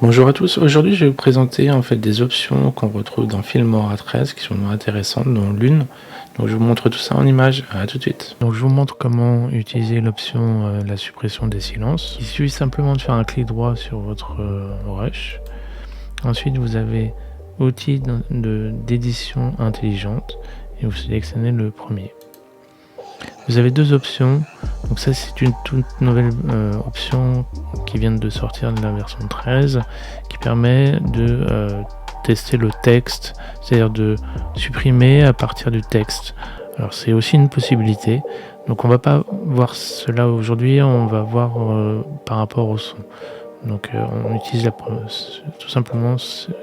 Bonjour à tous, aujourd'hui je vais vous présenter en fait des options qu'on retrouve dans Filmora 13 qui sont intéressantes, dont l'une. Donc je vous montre tout ça en image, à tout de suite. Donc je vous montre comment utiliser l'option la suppression des silences. Il suffit simplement de faire un clic droit sur votre rush. Ensuite vous avez outils d'édition intelligente et vous sélectionnez le premier. Vous avez deux options, donc ça c'est une toute nouvelle option qui vient de sortir de la version 13 qui permet de tester le texte, c'est-à-dire de supprimer à partir du texte. Alors c'est aussi une possibilité, donc on va pas voir cela aujourd'hui, on va voir par rapport au son. Donc on utilise tout simplement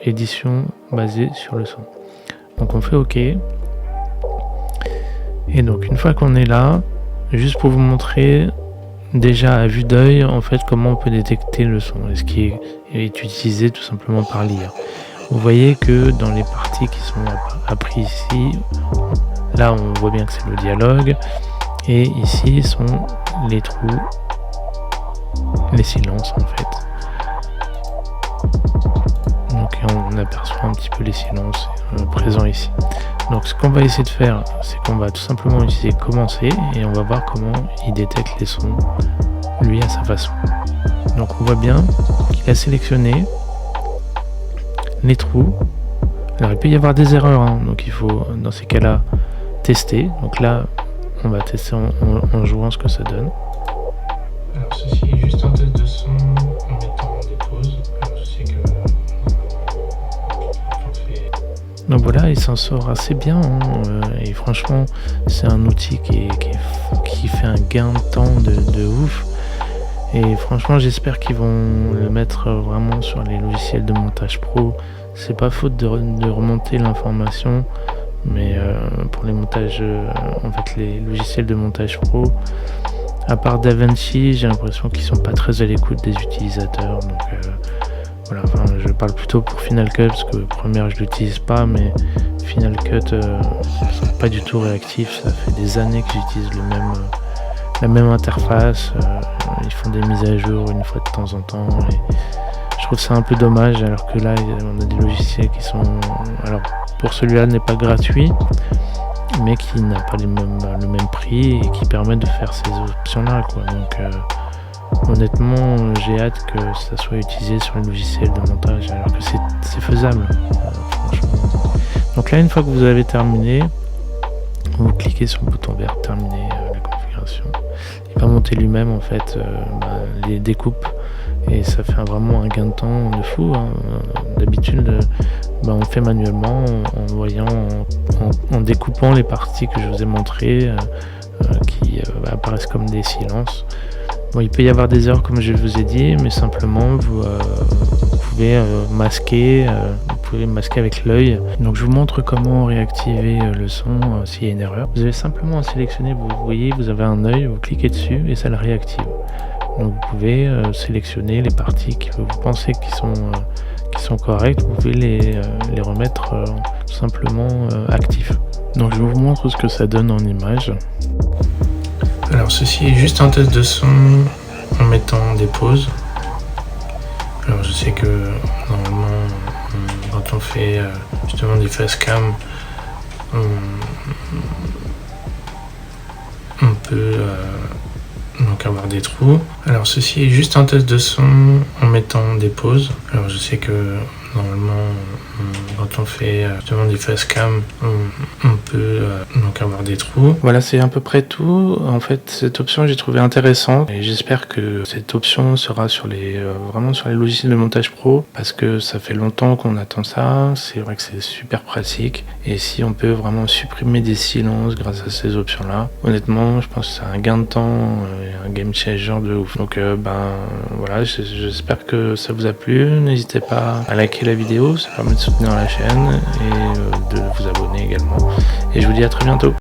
édition basée sur le son. Donc on fait OK. Et donc une fois qu'on est là, juste pour vous montrer déjà à vue d'œil en fait comment on peut détecter le son et ce qui est utilisé tout simplement par l'IA. Vous voyez que dans les parties qui sont apprises ici, là on voit bien que c'est le dialogue et ici sont les trous, les silences en fait. Donc on aperçoit un petit peu les silences présents ici. Donc ce qu'on va essayer de faire, c'est qu'on va tout simplement utiliser commencer et on va voir comment il détecte les sons, lui à sa façon. Donc on voit bien qu'il a sélectionné les trous. Alors il peut y avoir des erreurs, hein, donc il faut dans ces cas-là tester. Donc là on va tester en jouant ce que ça donne. Alors ceci est juste un test de son en mettant des pauses. Alors je sais que donc voilà, il s'en sort assez bien hein, et franchement c'est un outil qui fait un gain de temps de ouf et franchement j'espère qu'ils vont le mettre vraiment sur les logiciels de montage pro. C'est pas faute de remonter l'information, mais pour les montages en fait les logiciels de montage pro, à part DaVinci, j'ai l'impression qu'ils sont pas très à l'écoute des utilisateurs. Donc voilà, enfin, je parle plutôt pour Final Cut parce que Premiere je l'utilise pas, mais Final Cut sont pas du tout réactifs. Ça fait des années que j'utilise la même interface. Ils font des mises à jour une fois de temps en temps. Et je trouve ça un peu dommage, alors que là on a des logiciels qui sont, alors pour celui-là n'est pas gratuit, mais qui n'a pas le même prix et qui permet de faire ces options-là, quoi. Donc honnêtement, j'ai hâte que ça soit utilisé sur les logiciels de montage, alors que c'est faisable, franchement. Donc là, une fois que vous avez terminé, vous cliquez sur le bouton vert, terminer la configuration. Il va monter lui-même en fait les découpes et ça fait vraiment un gain de temps de fou. Hein. D'habitude, on fait manuellement en découpant les parties que je vous ai montrées qui apparaissent comme des silences. Bon, il peut y avoir des erreurs comme je vous ai dit, mais simplement vous pouvez masquer, avec l'œil. Donc je vous montre comment réactiver le son s'il y a une erreur. Vous avez simplement à sélectionner, vous voyez, vous avez un œil, vous cliquez dessus et ça le réactive. Donc vous pouvez sélectionner les parties que vous pensez qui sont correctes, vous pouvez les remettre tout simplement actifs. Donc je vous montre ce que ça donne en image. Alors ceci est juste un test de son en mettant des pauses. Alors je sais que normalement quand on fait justement des facecam, on peut donc avoir des trous. Alors ceci est juste un test de son en mettant des pauses. Alors je sais que normalement quand on fait justement des facecam, on peut donc avoir des trous. Voilà, c'est à peu près tout. En fait, cette option j'ai trouvé intéressante et j'espère que cette option sera sur vraiment sur les logiciels de montage pro, parce que ça fait longtemps qu'on attend ça. C'est vrai que c'est super pratique et si on peut vraiment supprimer des silences grâce à ces options là, honnêtement je pense que c'est un gain de temps et un game changer de ouf. Donc voilà, j'espère que ça vous a plu. N'hésitez pas à liker la vidéo, ça permet de soutenir la chaîne et de vous abonner également. Et je vous dis à très bientôt.